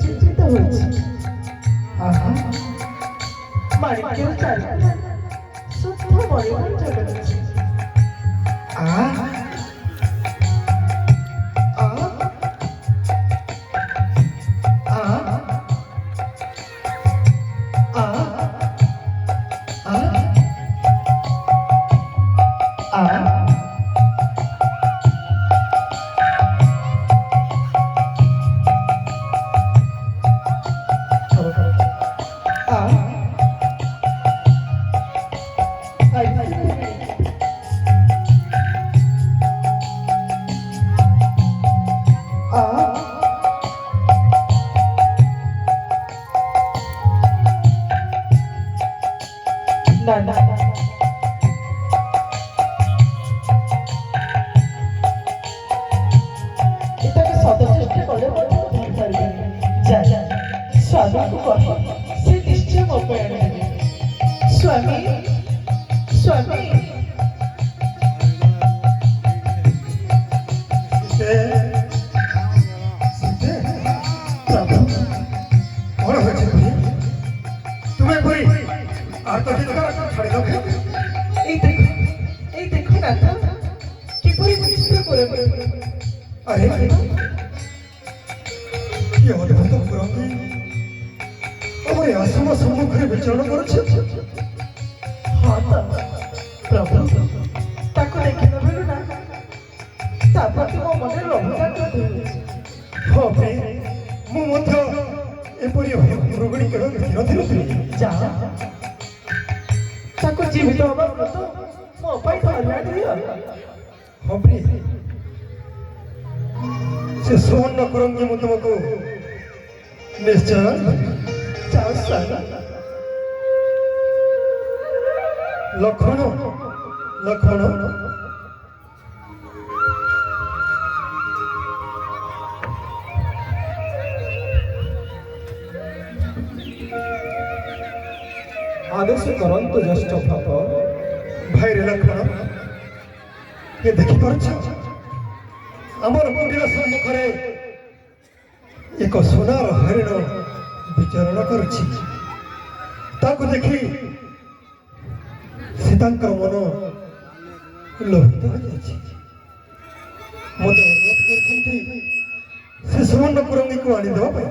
চিন্তিত হয়েছে। আহা মানিকের চারিদিকে শুদ্ধ মরিমাণ জড়াচ্ছে। स्वामी स्वामी तुम्हें कोई আর তো দিন করা ছাড়ি দাও। এই দেখো না তো কি পরিচিত করে আরে কি অদ্ভুত পুরাণী আমার আশ্রম সম্মুখে বিচরণ করেছে। হ্যাঁ প্রভু তাকে দেখে নেবেন না, তারপর তোমার মনের অভিজ্ঞতা হবে ମୁଁ ମଧ୍ୟ ଏପରି ରୋଗଣୀ କେବେ ଦେଖିନଥିଲି। ଯା ତାକୁ ଜୀବିତ ହବା ବ୍ରତ ମୋ ପାଇଁ ଧରି ଆଣିଦିଅ। ହବରେ ସେ ସୁବର୍ଣ୍ଣ କରଙ୍ଗୀ ମୁଁ ତୁମକୁ ନିଶ୍ଚୟ ଯାଅ ସ୍ୱାମୀ। ଲକ୍ଷଣ ଲକ୍ଷଣ आदेश करंतु ज्येष्ठ भ्रात। ଭାଇରେ ଲକ୍ଷଣ ଏ ଦେଖିପାରୁଛ ଆମର ମନ୍ଦିର ସମ୍ମୁଖରେ ଏକ ସୁନାର ହରିଣ ବିଚରଣ କରୁଛି। ତାକୁ ଦେଖି ସୀତାଙ୍କର ମନ ଲୋଭିତ ହୋଇଯାଇଛି। ମୋତେ ଅନୁରୋଧ କରୁଛନ୍ତି ସେ ସୁବର୍ଣ୍ଣ କୁରଙ୍ଗୀକୁ ଆଣିଦେବା ପାଇଁ।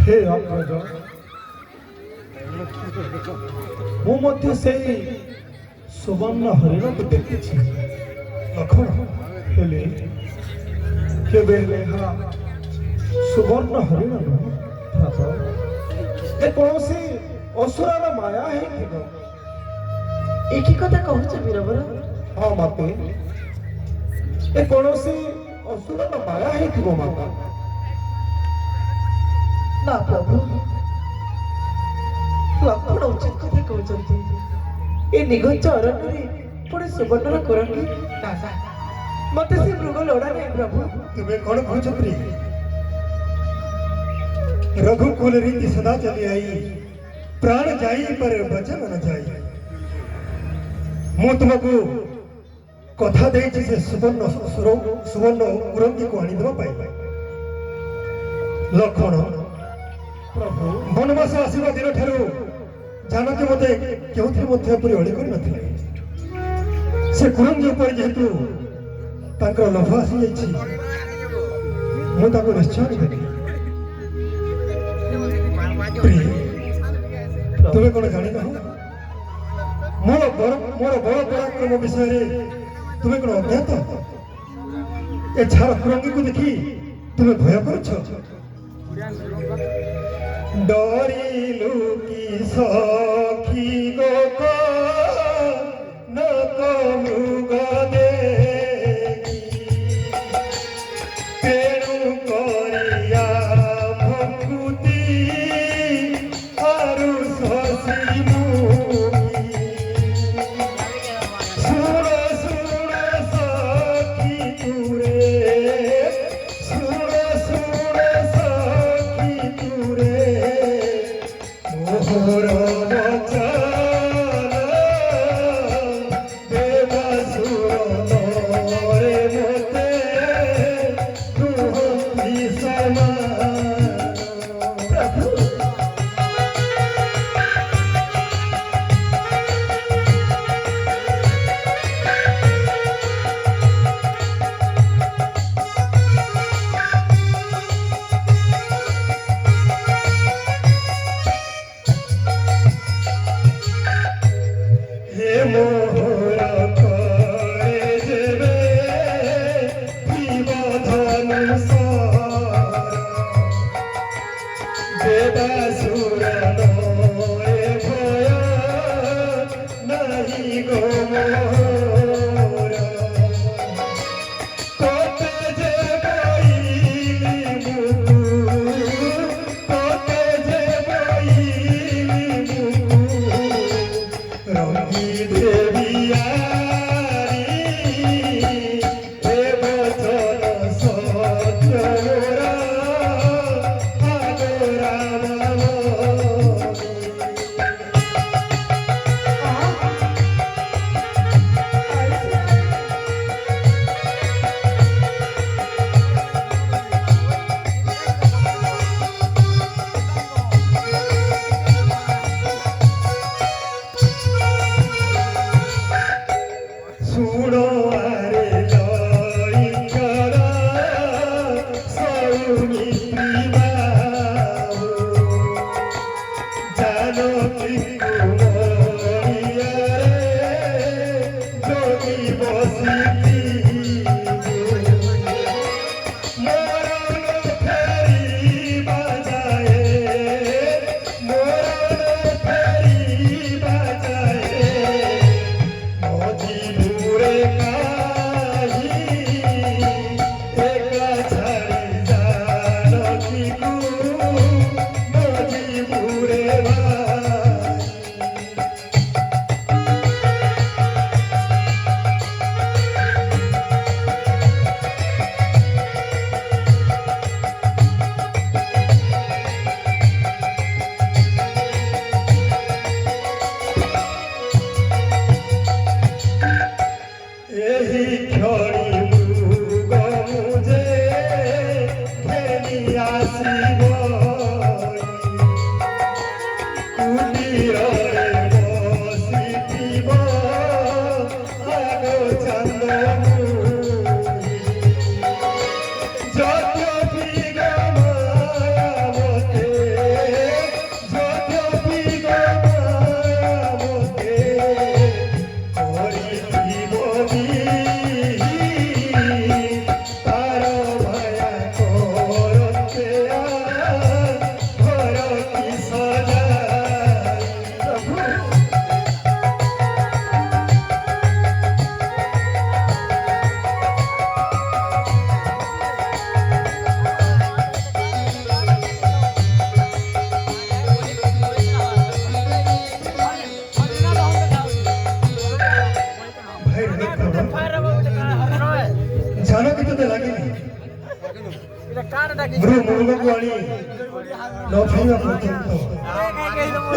हे अग्रज ମୁଁ ମଧ୍ୟ ସେଇ ସୁବର୍ଣ୍ଣ ହରିଣକୁ ଦେଖିଛି। ଲକ୍ଷଣ ହେଲେ କେବେ ଏହା ସୁବର୍ଣ୍ଣ ହରିଣ ନୁହେଁ ଭ୍ରାତ। ଏ କୌଣସି ଅସୁରର ମାୟା ହେଇଥିବ। ଏ କି କଥା କହୁଛ ବୀରବର? ହଁ ମାତେ, ଏ କୌଣସି ଅସୁରର ମାୟା ହେଇଥିବ ମାତା। ନା ପ୍ରଭୁ ଲକ୍ଷ୍ମଣ ଉଚିତ କଥା କହୁଛନ୍ତି। ଏ ନିଘଞ୍ଚ ଅରଣ୍ୟରେ ପୁଣି ସୁବର୍ଣ୍ଣର କୁରଙ୍ଗୀ? ନା ନା ମତେ ସେ ମୃଗ ଲୋଡ଼ା ନାହିଁ ପ୍ରଭୁ। ତୁମେ କ'ଣ କହୁଛ ପ୍ରିୟ? रघुकुल रीति सदा चली आई, प्राण जाई पर वचन न जाई। ମୁଁ ତୁମକୁ କଥା ଦେଇଛି ସେ ସୁବର୍ଣ୍ଣ କୁରଙ୍ଗୀ କୁ ଆଣିଦେବା ପାଇଁ। ଲକ୍ଷଣ ପ୍ରଭୁ ବନବାସ ଆସିବା ଦିନ ଠାରୁ ଜାନକୀ ମୋତେ କେଉଁଥିରେ ମଧ୍ୟ ଏପରି ଅଳି କରିନଥିଲେ। ସେ କୁରଙ୍ଗୀ ଉପରେ ଯେହେତୁ ତାଙ୍କର ଲୋଭ ଆସିଯାଇଛି ମୁଁ ତାକୁ ନିଶ୍ଚୟ ଆଣିଦେବି। ତୁମେ କ'ଣ ଜାଣିନାହ ମୋର ବଳ ପରାକ୍ରମ ବିଷୟରେ ତୁମେ କ'ଣ ଅଜ୍ଞାତ? ଏ ଛାର କୁରଙ୍ଗୀକୁ ଦେଖି ତୁମେ ଭୟ କରୁଛ? ଡରିଲୁ କି ସଖୀ ଗୋକ ନକ ମୃଗ ଦେଖି ତେଣୁ କରିଆ ଭକୁତି ଆରୁ ଶଶୀ ମୁଖୀ। ଶୁଣ ଶୁଣ ସଖୀ ତୁରେ, ଶୁଣ ଶୁଣ ସଖୀ ତୁରେ ମୋହର ବଚନ ଦେବା ମୃଗକୁ ଆଣି ନ ଖାଇବା ପର୍ଯ୍ୟନ୍ତ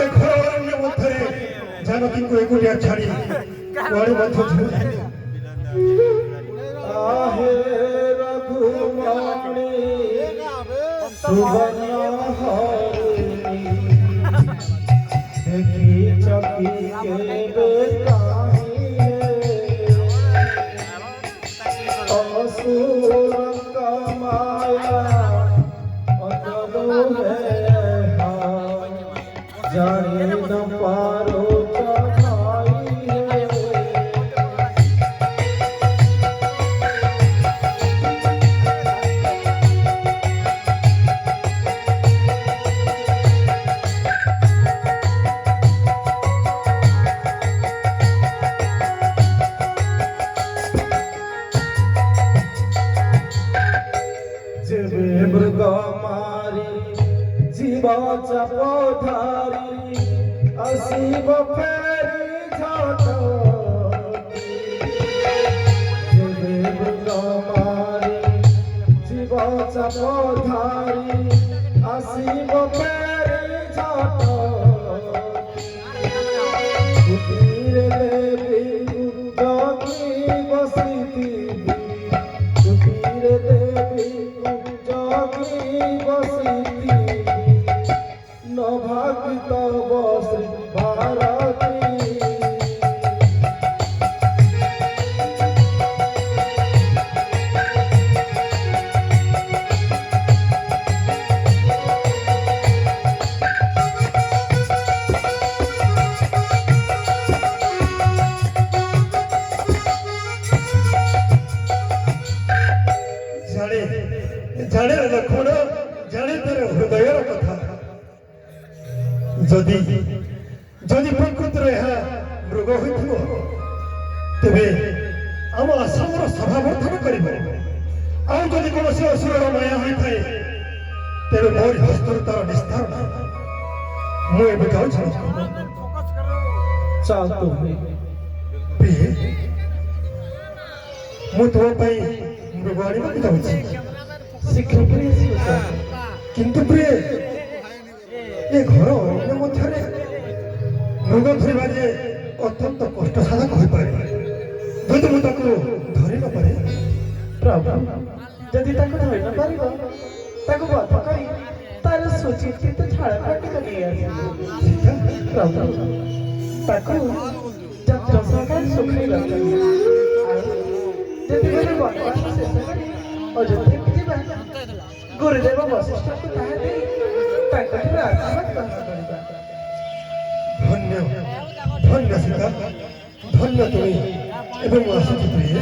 ଏ ଘର ଅରଣ୍ୟ ମଧ୍ୟରେ ଜାନକୀଙ୍କୁ ଏକୁଟିଆ ଛାଡ଼ି କୁଆଡ଼େ ମଧ୍ୟ ଯିବେ आहे रघुमणि सुवर्ण हरिणी देखी चकी के बेताही असुर का माया अतनु है जाने न पारो जीवाचा पधारी असीम फेरी झाटा मारी जीवाचा पधारी असीम फेरी झाटा कुटीर देवी जागी बसती कुटीर देवी जागी बसती न भागित श्री भारती जाने लक्ष्मण जाने तेरे हृदयर कथा जदि जदि प्रकृत मृग हो तेरे आम आसाम सभावर्धन कर कौन से असुर माया होता है तेरे मोर हस्तर तार निस्तार मुझे प्रिय मु तुम मृग आने जाऊँगी शीघ्र किंतु प्रिय ये घर अरण्य मध्य मृग धरवा जे अत्यंत कष्टसाधक हो पाए जदि मुझे धरी न पारे प्रभु जदि धरी न पार बध कर तार सुचित झाड़ काटिक नहीं प्रभु जत्र सरकार सुखाई जदि बर्तमान शेष कर अयोध्या को जा गुरुदेव वशिष्ठ को आशीर्वाद धन्य धन्य सीता धन्य तुम्हें एवं आसुची प्रिय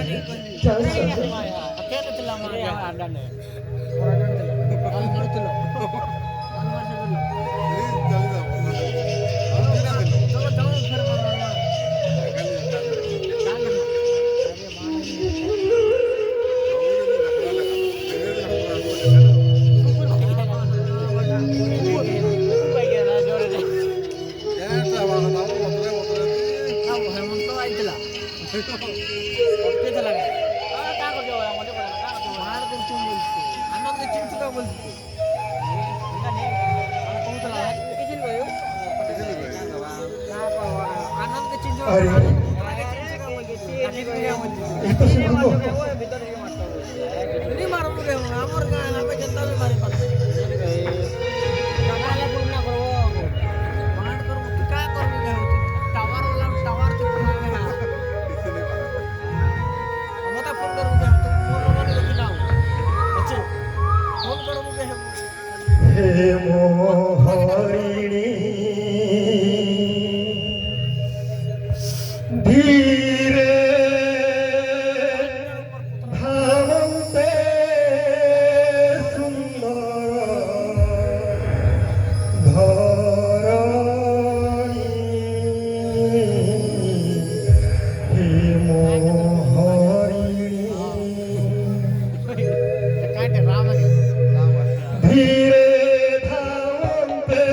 धीरे धावन्ते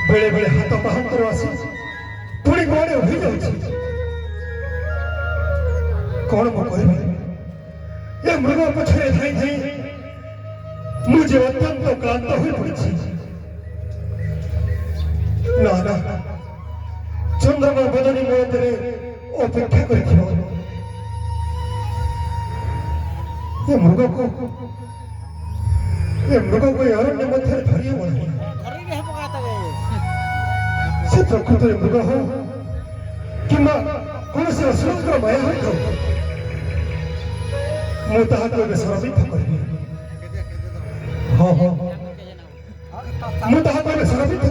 बेले बेले हाथ पाहांतर आसी पुणी गोड़े हो जाउछि कौन मो करबे ए मृग पछरे थाई थाई मुझे अत्यंत क्लांत होई पड़छि ना ना चंद्रमा बदनी मोदरे अपेक्षा करिथिबो ये मृग को अरण्य मध्य धरिए बोला से प्रकृति मृग हो कि कौन से असुर माया हो मुझे सर्वित करी हाँ हाँ मुझे सर्वित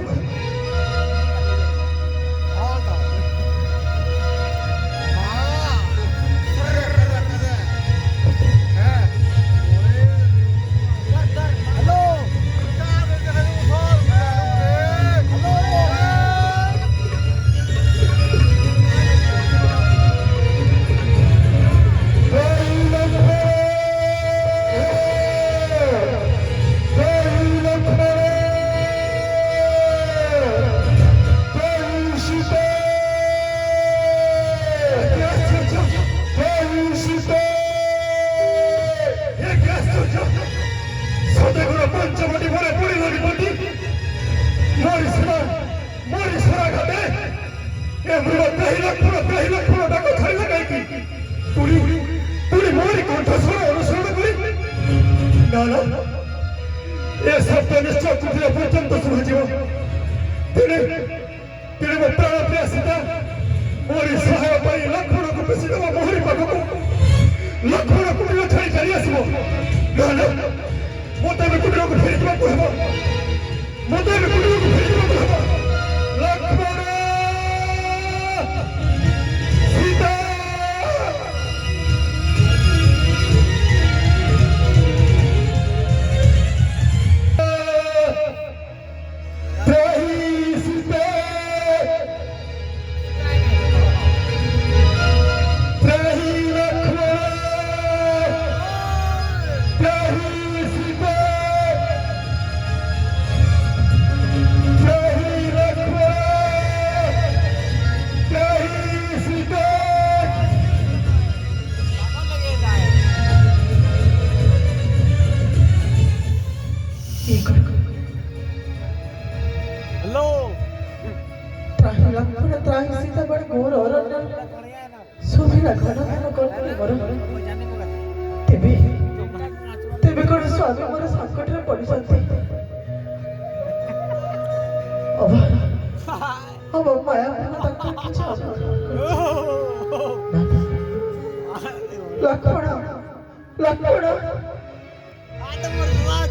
लक्ष्मण ଲକ୍ଷ୍ମଣ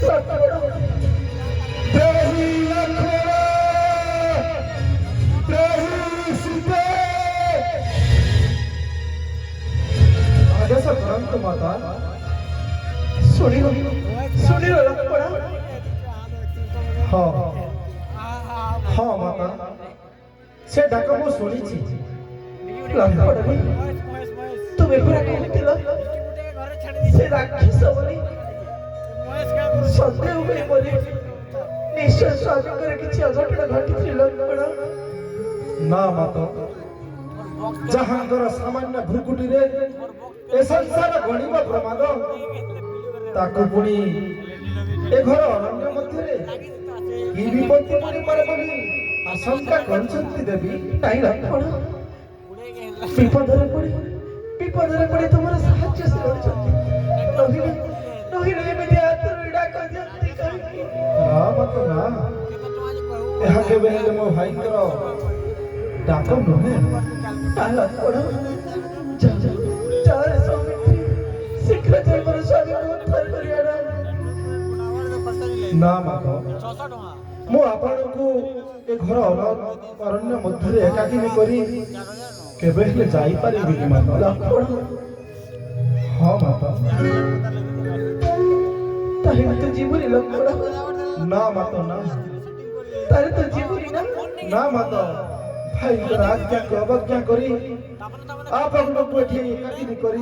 ଲକ୍ଷ୍ମଣ ଦେହି ଲକ୍ଷ୍ମଣ ଦେହି ସୀତା ଆଦେଶ କରନ୍ତୁ ମାତା। ଶୁଣିଲ ଲକ୍ଷ୍ମଣ ହଁ ହଁ ମାତା, ସେ ଡାକ ମୁଁ ଶୁଣିଛି। ଲକ୍ଷ୍ମଣ ତୁମେ ପୁରା କହୁଥିଲ ସେ ରାକ୍ଷସ ବୋଲି ସନ୍ଦେହ ହୁଏ ବୋଲି ନିଶ୍ଚୟ ସ୍ୱାମୀଙ୍କର କିଛି ଅଘଟଣ ଘଟିଛି ଲକ୍ଷ୍ମଣ। ନା ମାତା, ଯାହାଙ୍କର ସାମାନ୍ୟ ଭ୍ରୁକୁଟିରେ ଏ ସଂସାର ଗଣିବ ପ୍ରମାଦ, ତାକୁ ପୁଣି ଏ ଘର ଅରଣ୍ୟ ମଧ୍ୟରେ କି ବିପତ୍ତି ପଡ଼ିପାରେ ବୋଲି ଆଶଙ୍କା କରୁଛନ୍ତି ଦେବୀ। ନାଇଁ ଲକ୍ଷ୍ମଣ ବିପଦରେ ପଡ଼ି ତୁମର ସାହାଯ୍ୟ ସେ କରୁଛନ୍ତି। ନହିଲେ ଏମିତି ହାତରୁ ଡାକ ଦିଅନ୍ତି କାହିଁକି? ନା ମାତା ନା, ଏହା କେବେ ହେଲେ ମୋ ଭାଇଙ୍କର ଡାକ ନୁହେଁ। ଲକ୍ଷ୍ମଣ ଯାଅ ସୌମିତ୍ରୀ, ଶୀଘ୍ର ଯାଇ ମୋର ସ୍ୱାମୀକୁ ଉଦ୍ଧାର କରି ଆଣ। ନା ମାତା, ମୁଁ ଆପଣଙ୍କୁ ଏ ଘର ଅରଣ୍ୟ ମଧ୍ୟରେ ଏକାକିନୀ କରି କେବେ ହେଲେ ଯାଇପାରିବିନି ମାତା। ଲକ୍ଷ୍ମଣ ହଁ ମାତା। ତାହେଲେ ତୁ ଯିବୁନି ଲକ୍ଷ୍ମଣ? ନା ମାତା ନା, ତାହେଲେ ତୁ ଯିବୁନି ନା? ନା ମାତା, ଭାଇଙ୍କର ଆଜ୍ଞାକୁ ଅବଜ୍ଞା କରି ଆପଣଙ୍କୁ ଏଠି ଏକାକିନୀ କରି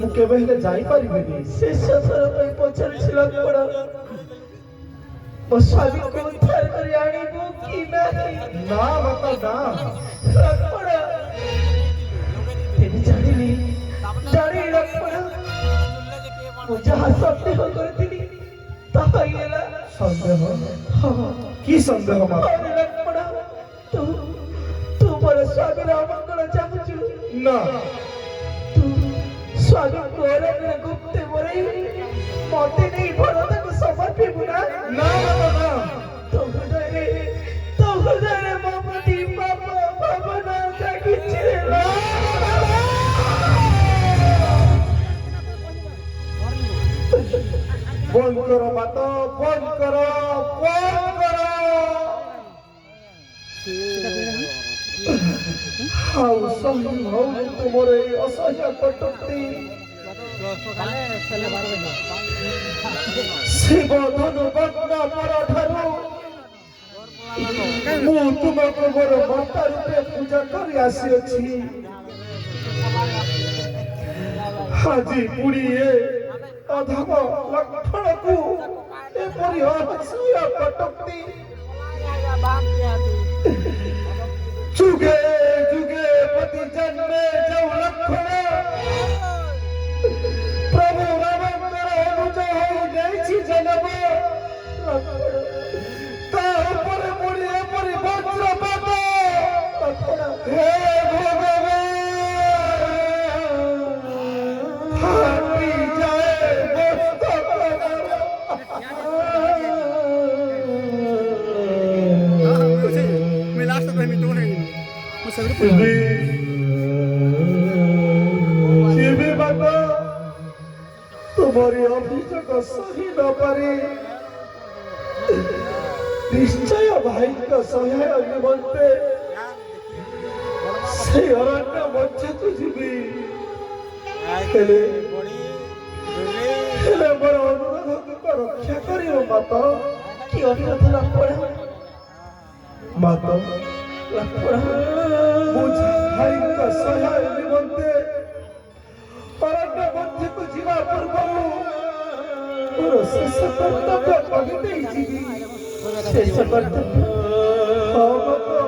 ମୁଁ କେବେ ହେଲେ ଯାଇପାରିବିନି। ଶେଷ ଥର ପାଇଁ ପଚାରୁଛି ଲକ୍ଷ୍ମଣ, ମୋ ସ୍ୱାମୀକୁ ଉଦ୍ଧାର କରି ଆଣିବୁ କି ନାହିଁ? ନା ମାତା ନା, ଲକ୍ଷ୍ମଣ ତେବେ ଜାଣିଲି ଲକ୍ଷ୍ମଣ, ମୁଁ ଯାହା ସନ୍ଦେହ କରିଥିଲି ତାହା ହିଁ ହେଲା। ସନ୍ଦେହ? ହଁ କି ସନ୍ଦେହ ମାତା? ଲକ୍ଷ୍ମଣ, ତୁ ମୋର ସ୍ୱାମୀର ଅମଙ୍ଗଳ ଚାହୁଁଛୁ। ନା, ତୁ ସ୍ୱାମୀକୁ ଅରଣ୍ୟରେ ଗୁପ୍ତେ ମରେଇ ମତେ ନେଇ ଭରତକୁ ସମର୍ପିବୁ ନା? ନା ମାତା ନା, ତୋ ହୃଦୟରେ ମୋ ପ୍ରତି ପାପ ଭାବନା ଜାଗିଛି ରେ ବନ୍ଦ କର ମାତା, ବନ୍ଦ କର, ବନ୍ଦ କର। ଆଉ ସହି ହଉନି ତୁମର ଏଇ ଅସହ୍ୟ କଟୁକ୍ତି। ଶିବ ଧନୁ ବଗ୍ନ ପରଠାରୁ ମୁଁ ତୁମକୁ ମୋର ମାତା ରୂପେ ପୂଜା କରି ଆସିଅଛି। ଆଜି ପୁଣି ଏ ଅଧମ ଲକ୍ଷ୍ମଣକୁ ଏପରି ଅସହ୍ୟ କଟୁକ୍ତି। ଯୁଗେ ଯୁଗେ ପ୍ରତି ଜନ୍ମେ ଯେଉଁ ଲକ୍ଷ୍ମଣ ପ୍ରଭୁ ରାମଙ୍କର ଅନୁଜ ହୋଇ ଯାଇଛି ଜନମ, ତା ଉପରେ ପୁଣି ଏପରି ବଜ୍ରପାତ। ହେ ଭଗବାନ, ଫାଟି ଯାଏ ମସ୍ତକ। ତୁମରି ଅଭିଯୋଗ ସହି ନ ପାରି ନିଶ୍ଚୟ ଭାଇଙ୍କ ସହାୟ ନିମନ୍ତେ সেই অরণ্য মধ্যକୁ ଯିବି। ହେଲେ ମୋର ଅନୁରୋଧକୁ ରକ୍ଷା କରିବ ମାତା। କି ଅନୁରୋଧ ଲକ୍ଷ୍ମଣ? ମାତା, ଲକ୍ଷ୍ମଣ ମୁଁ ଭାଇଙ୍କ ସହାୟ ନିମନ୍ତେ ଅରଣ୍ୟ ମଧ୍ୟକୁ ଯିବା ପୂର୍ବରୁ ମୋର ଶେଷ କର୍ତ୍ତବ୍ୟ କରିଦେଇ ଯିବି। ଶେଷ କର୍ତ୍ତବ୍ୟ? ହଁ ମାତା।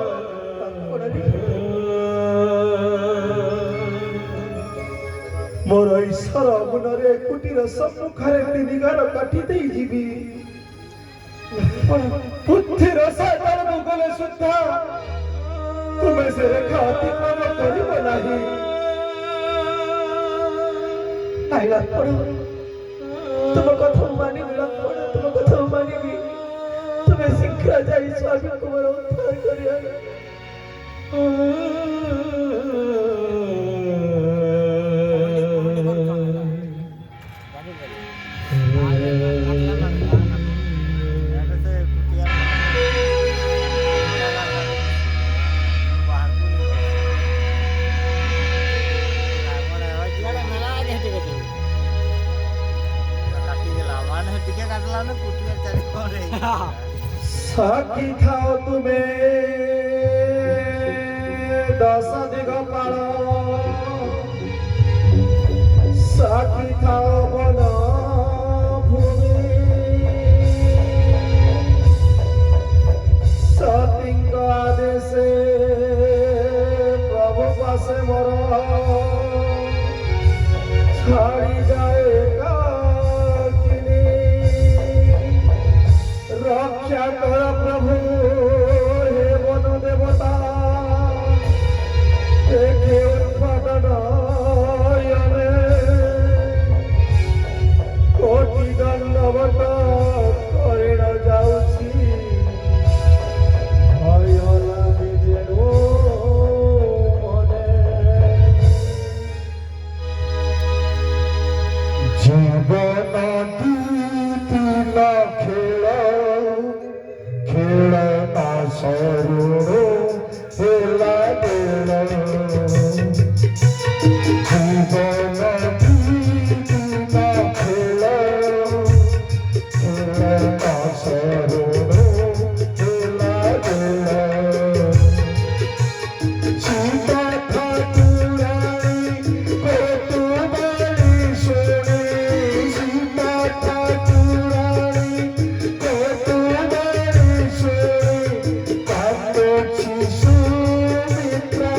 ମୋର ଈଶ୍ୱର ମୁନରେ କୁଟୀର ସମ୍ମୁଖରେ ତିନି ଗାର କାଟି ଦେଇ ଯିବି। ବୁଦ୍ଧିର ସାଗରକୁ ଗଲେ ସୁଦ୍ଧା ତୁମେ ସେ ରେଖା ଅତିକ୍ରମ କରିବ ନାହିଁ। ନାଇଁ ଲକ୍ଷ୍ମଣ, ତୁମ କଥା ମୁଁ ମାନିବି ଲକ୍ଷ୍ମଣ, ତୁମ କଥା ମୁଁ ମାନିବି। ତୁମେ ଶୀଘ୍ର ଯାଇ ସ୍ୱାମୀକୁ ମୋର ଉଦ୍ଧାର କରି ଆଣ। সাক্ষী খাও তুমি দশ দিগপাল সাক্ষী খাও বন ভূমি সতীঙ্গ আদেশে প্রভু পাশে মর ছাড়ি যায় রক্ষা কর প্রভু হে বন দেবতা দেখে উৎপাদন কোটি দণ্ডবত করিণ যাଉଛି ভয় লাগে যেন মনে জীবন দিল খেল খেল না সরুণ হেলা বেল জীবন দিল খেল খেল না সরুণ হেলা বেল সীতা ঠাকুরানী কৌতুবাণী শুনে সীতা ঠাকুরানী কৌতুবাণী শুনে কাঁদছি সুমিত্রা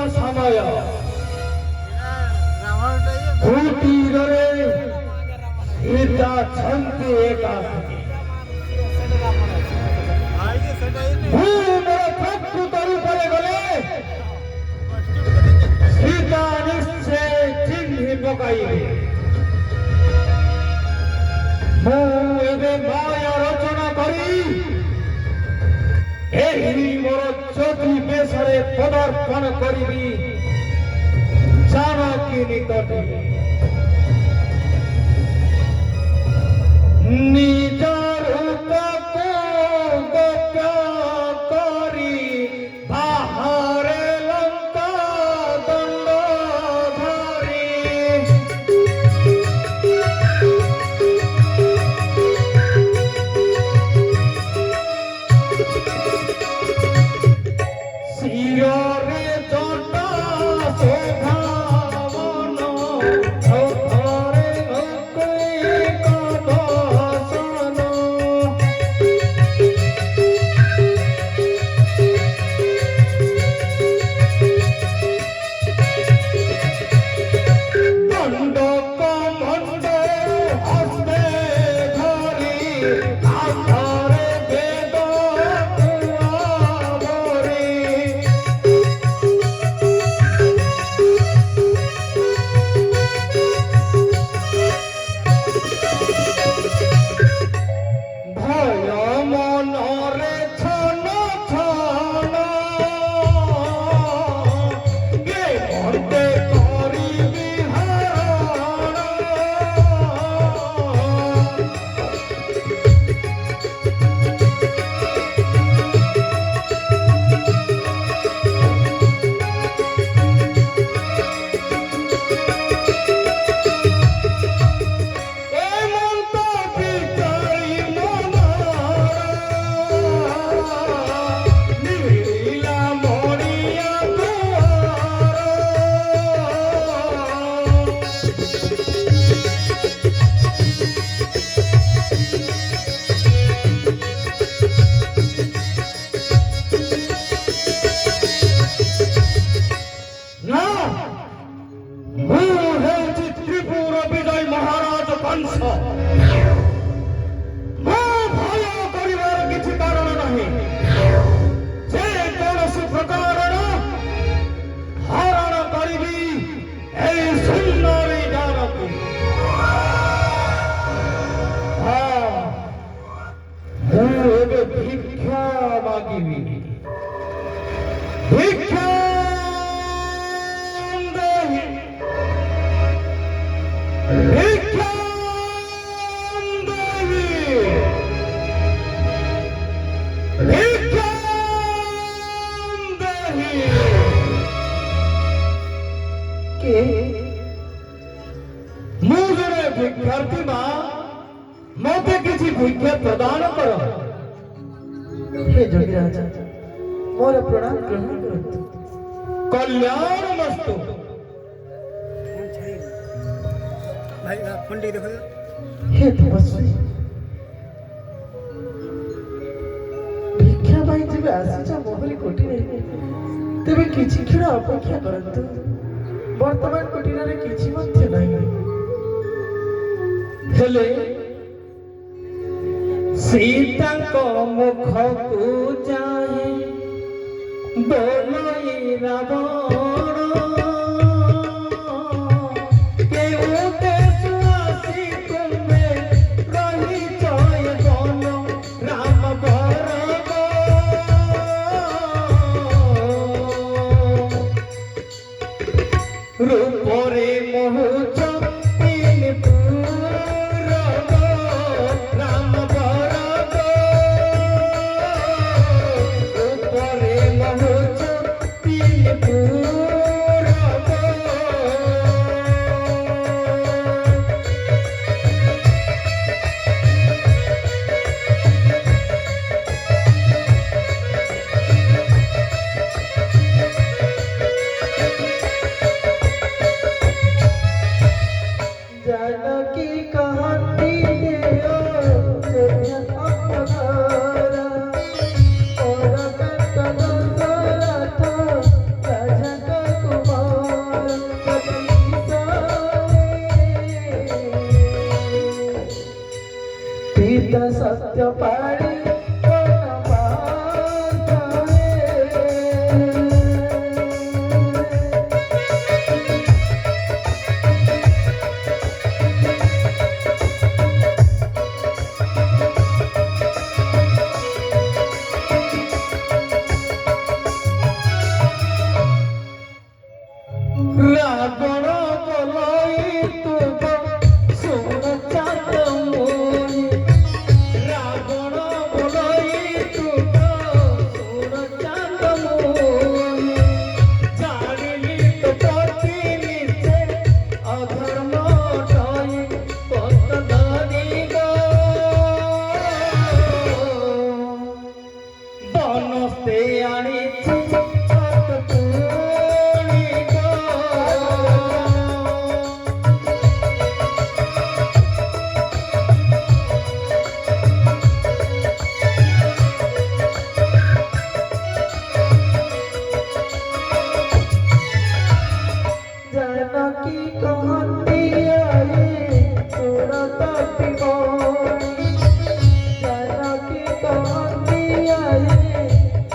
ସମୟ କୁଟୀରରେ ସୀତା ଛନ୍ତି ଏକାକୀ ମୁଁ ମୋର ପ୍ରକୃତ ରୂପରେ ଗଲେ ସୀତା ନିଶ୍ଚୟ ଚିହ୍ନି ପକାଇବେ ମୁଁ ଏବେ ମାୟା ରଚନା କରି ଏହି ମୋର ଜ୍ୟୋତି ବେଶରେ ପଦାର୍ପଣ କରିବି ଜାନକୀ ନିକଟରେ ନିଜ ରୂପକୁ ଗୋପ୍ୟ କରି ବାହାରେ ଲଙ୍କା ଦଣ୍ଡ ଧରି ଶିରରେ ଜଟା ଶୋଭାବନ भिक्षा देहि भिक्षा देहि भिक्षा देहि के ମୁଁ ଜଣେ ଭିକ୍ଷାର୍ଥୀ ମା ମୋତେ କିଛି ଭିକ୍ଷା ପ୍ରଦାନ କର हे जोगीराज मोर प्रणाम ग्रहण करतु कल्याण मस्तु हे तपस्वी भिक्षा भाई जब आसीच मोहरी कोठीरे तेबे किछि क्षण अपेक्षा करतु वर्तमान कोठीरे किछि मध्य नाही हेले सीताଙ୍କ मुखକୁ ଚାହିଁ ବୋଲାଇ ରାବଣ କେଉଁ ଦେଶୁ ଆସି ତୁମେ ରହିଛ ଏ ବନ ରାମ ବରଗ ରୂପରେ ମୋହୁଛ ତିନି ପୁରଗ ରାମ ବରଗ ରୂପରେ ମୋହୁଛ ତିନି ପୁରଗ जानकी कहती देओ जन्य अपनारा और कंतन रथ राजा कुमार पिता सत्य पाड़ी ରାବଣ ବୋଲାଇ ତୁଗ ଶୁଣ ଚାନ୍ଦ ମୋହି ରାବଣ ବୋଲାଇ ତୁଗ ଶୁଣ ଚାନ୍ଦ ମୋହି ଜାଣିଲି ତ ପତି ନିଶେ ଅଧର୍ମ ଟଇ ପତ ଧରିଗ ବନସ୍ତେ ଆଣିଛି जानकी कहती आई सुनत पिबोनी जानकी कहती आई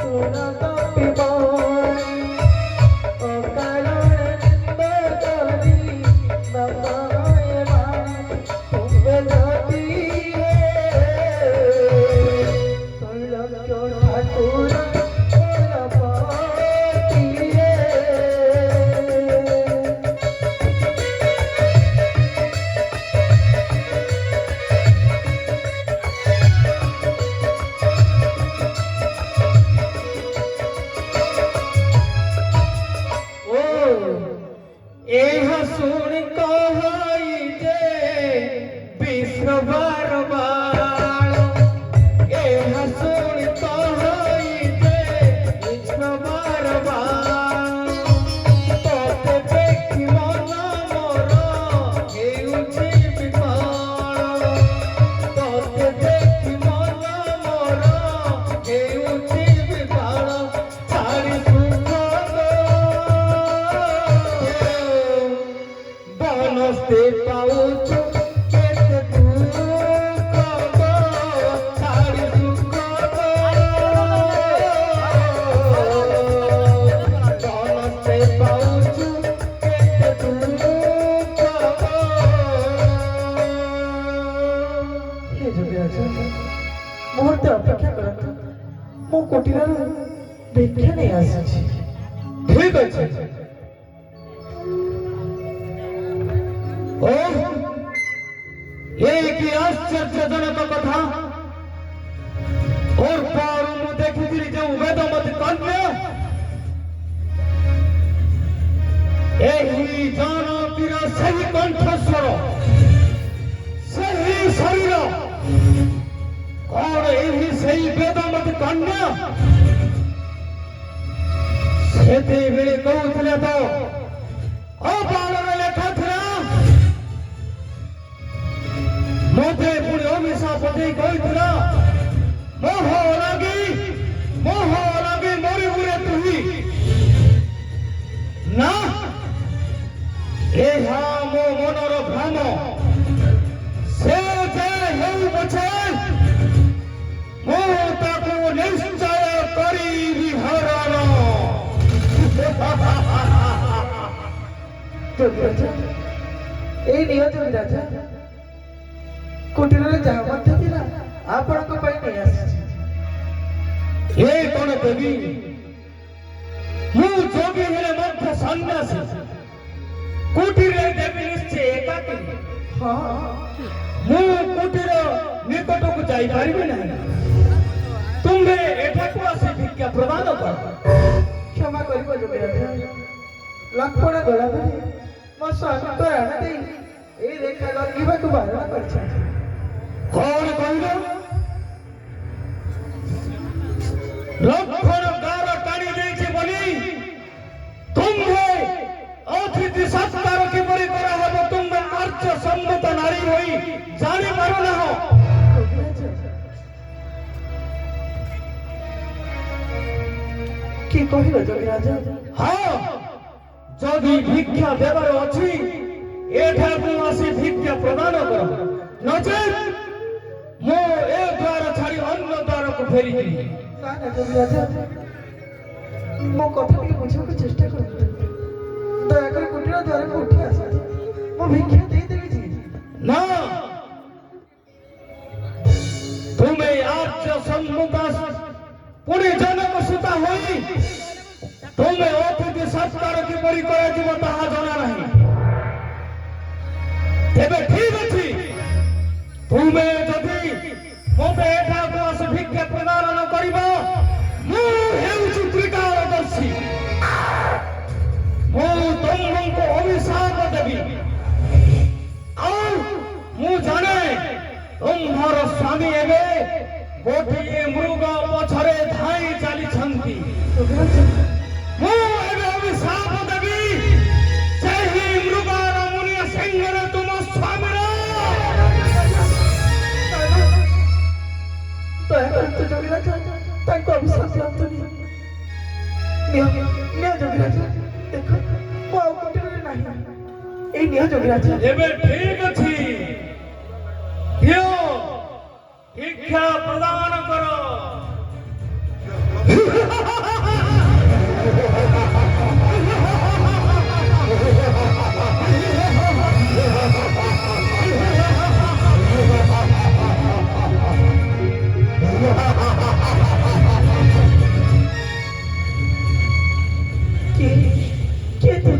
सुनत पिबोनी अकारण बदली नमय वाणी तुम्हे जाती तैलक्य ठाकुर ଏହା ଶୁଣି କହଇ ଯେ ବିଷ୍ଣୁ ବାର ବାଳ ଏହା ଶୁଣି କହଇ ଯେ ବିଷ୍ଣୁ ବାର ବାଳ ତତେ ଦେଖି ମନ ମୋର ହେଉଛି ବିକଳ ତତେ ଦେଖି ମନ ମୋର ହେଉଛି ବିକଳ ଛାଡ଼ି ସୁଖ ବନସ୍ତେ ପାଉଛୁ କେତେ ଦୁଃଖ ଛାଡ଼ି ସୁଖ ବନସ୍ତେ ପାଉଛୁ କେତେ ଦୁଃଖ हे जोगीराज मुहूर्ते अपेक्षा करतु मो कोठीर भिक्षा नहीं आसी ठीक আছে ओ ये की आश्चर्यजनक कथा और पार मु देखिली जो वेदमती कन्या एही जानकीर सही कंठस्वर सही शरीर और एही सही वेदमती कन्या सेते बेले कहूଥିଲେ तो अबाଳରେ ଲେଖା ଥିଲା ମୋତେ ପୁଣି ଅଭିଶାପ ଦେଇ କହିଥିଲା ମୋହ ଲାଗି ମରିବୁରେ ତୁହି ନା ଏହା ମୋ ମନର ଭ୍ରମ ସେ ଯେ ହେଉ ପଛେ ମୁଁ ତାକୁ ନିଶ୍ଚୟ କରିବି ହରଣ এই নিহত রাজা কুটিରରେ ଯାହା ମଧ୍ୟ ଥିଲା ଆପଣଙ୍କ ପାଇଁ ନେଇ ଆସିଛି ଏ କଣ ଦେବି ମୁଁ ଯୋଗୀ ହେଲେ ମଧ୍ୟ ସନ୍ନ୍ୟାସୀ କୁଟିରରେ ଦେବି ନିଶ୍ଚୟ ଏକାକୀ ହଁ ମୁଁ କୁଟିର ନିକଟକୁ ଯାଇପାରିବି ନାହିଁ ତୁମେ ଏଠାକୁ ଆସି ଭିକ୍ଷା ପ୍ରଦାନ କର କ୍ଷମା କରିବ ଯୋଗୀ ରାଜା ଲକ୍ଷ୍ମଣ ଗଲା ପରେ ମୋ ସ୍ୱାମୀଙ୍କ ରାଣ ଦେଇ এই ରେଖା ଲଗିବାକୁ ବାରଣ କରିଛନ୍ତି କଣ କହିଲ ଲକ୍ଷ୍ମଣ ଗାର ଟାଣି ଦେଇଛି ବୋଲି ତୁମ୍ଭେ ଅତିଥି ସତ୍କାର କିପରି କରାହେବ ତୁମ୍ଭେ ଆର୍ଯ୍ୟ ସମ୍ମତ ନାରୀ ହୋଇ ଜାଣିପାରୁନାହ কি କହିଲ ଯୋଗୀ ରାଜା ହଁ ଯଦି ଭିକ୍ଷା ଦେବାର ଅଛି ଏଠାକୁ ଆସି ଭିକ୍ଷା ପ୍ରଦାନ କର ନଚେତ୍ ମୁଁ ଏ ଦ୍ୱାର ଛାଡ଼ି ଅନ୍ୟ ଦ୍ୱାରକୁ ଫେରିଯିବି ନା ନା ଯୋଗୀ ରାଜା ମୋ କଥା ଟିକେ ବୁଝିବାକୁ ଚେଷ୍ଟା କରନ୍ତୁ ଦୟାକରି କୁଟୀର ଦ୍ୱାରକୁ ଉଠି ଆସନ୍ତୁ ମୁଁ ଭିକ୍ଷା ଦେଇଦେବି ଯେ ନା ତୁମେ ଆର୍ଯ୍ୟ ସମ୍ମୁଖ ପୁଣି ଜନକ ସୂତା ହୋଇ ତୁମେ ଅତିଥି ସତ୍କାର କିପରି କରାଯିବ ତାହା ଜଣା ନାହିଁ ତେବେ ଠିକ ଅଛି ତୁମେ ଯଦି ମୋତେ ଏଠାକୁ ଆସି ଭିକ୍ଷା ପ୍ରଦାନ ନ କରିବ ମୁଁ ହେଉଛି ତ୍ରିକାଳଦର୍ଶୀ ମୁଁ ତୁମଙ୍କୁ ଅଭିଶାପ ଦେବି ଆଉ ମୁଁ ଜାଣେ ତୁମ୍ଭର ସ୍ୱାମୀ ଏବେ ଗୋଟିଏ ମୃଗ ପଛରେ ଧାଇଁ ଚାଲିଛନ୍ତି ମୁଁ ଏବେ ଅଭିଶାପ ଦେବି ସେହି ମୃଗର ମୁନିଆ ସିଂହରେ ତୁମ ସ୍ୱାମୀର ଦୟାକରନ୍ତୁ ଯୋଗୀ ରାଜା ତାଙ୍କୁ ଅଭିଶାପ ଦିଅନ୍ତୁନି ନିଅ ଯୋଗୀ ରାଜା ଦେଖ ମୁଁ ଆଉ କୁଟୀରରେ ନାହିଁ এই নিহ যোগী রাজা ଏବେ ଠିକ ଅଛି ଦିଅ ଭିକ୍ଷା ପ୍ରଦାନ କର কে তো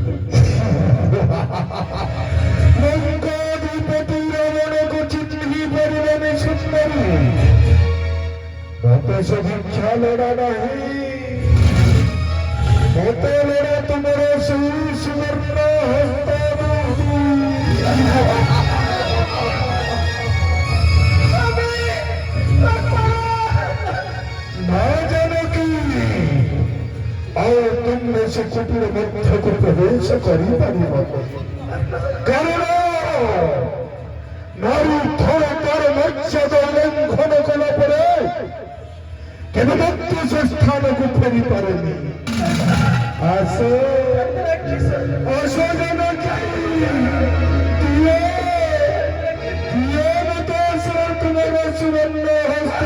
से भिक्षा लड़ा नहीं होते लड़ा तुम्हारे शीश वर्ण ना जाने की और तुमने से कुटीर मध्य को प्रवेश करी पारी कारण नारी थोड़े तार मर्यादा उल्लंघन कला पड़े केवल मृत्यु से स्थान को फेरी पारेनी आसो जनक दिए बताओ तुम्हारा सुवर्ण हस्त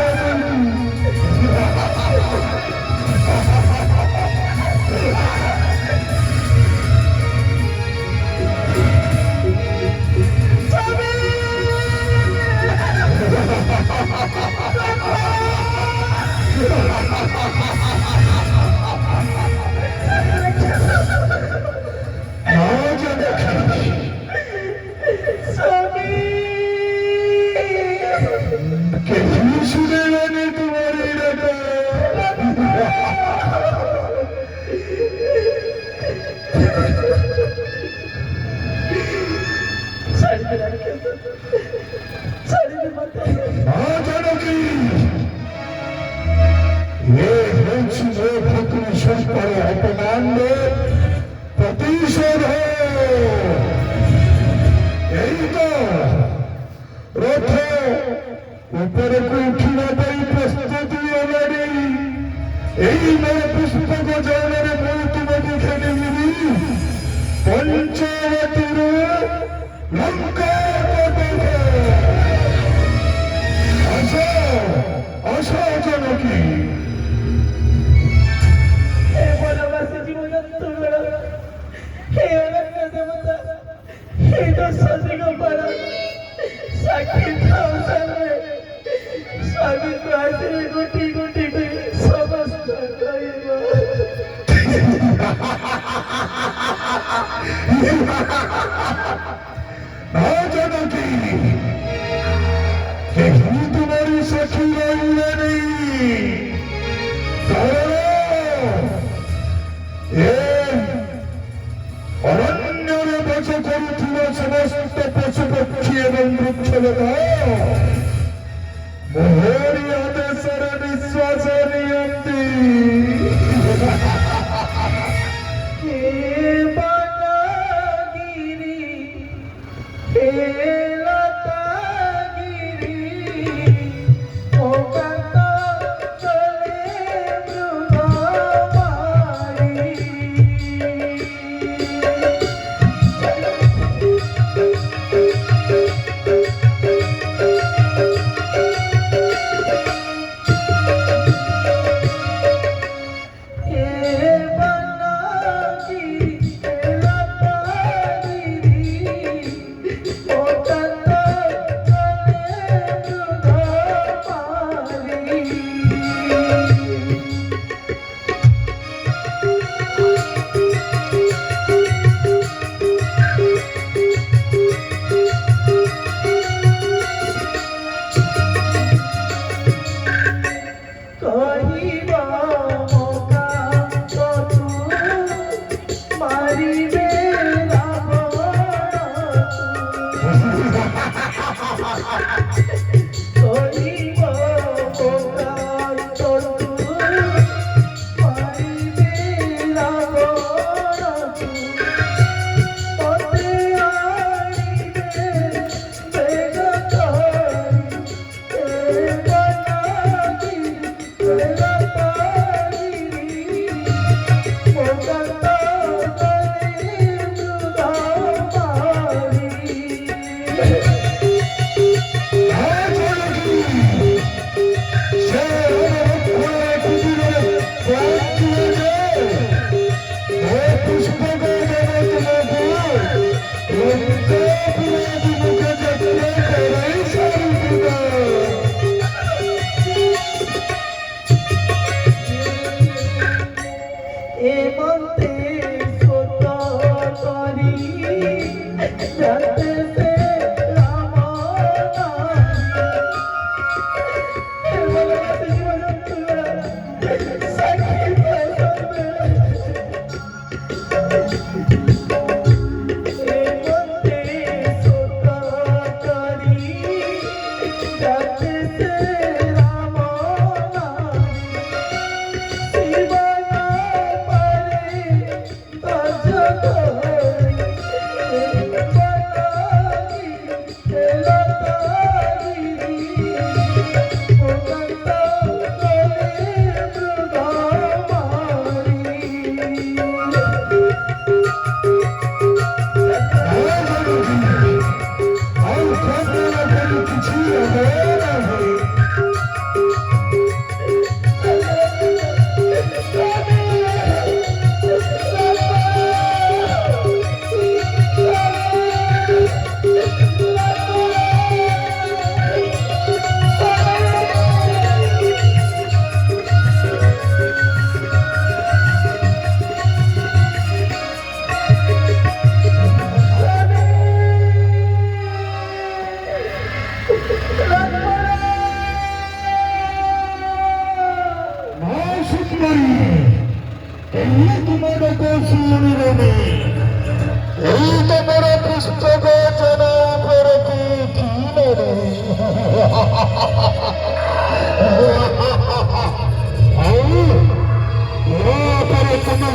প্রতিশোধ এই তো রথ উপরକୁ উঠিବା ପାଇଁ ପ୍ରସ୍ତୁତି ହେଲାଣି। এই ମୋର ପୁଷ୍ପକ ଜଳରେ ମୁଁ ତୁମକୁ ଖେଳିବି ପଞ୍ଚବତୀରୁ ଲଙ୍କା ଆସ ଆସ ଜାନକୀ। हे वनवासी जीवजंतुगण, हे अरण्य देवता, हे दशरथी गोपाळ, साक्षी ଥାଅ ସାମେ ସ୍ୱାମୀକୁ ଆସିଲେ ଗୋଟି ଗୋଟି କରି ସମସ୍ତ କହିବ। ଜାନକୀ କେହି ତୁମରି ସଖୀ ରହିବେନି। ଅରଣ୍ୟରେ ବସ କରୁଥିବା ସମସ୍ତ ପଶୁପକ୍ଷୀ ଏବଂ ବୃକ୍ଷଲତା ମୋହରି ଆଦେଶରେ ନିଶ୍ୱାସ ନିଅନ୍ତି। हे बनगिरी, हे लतागिरी, ओ कांत चले मृगमारी।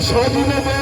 Sadine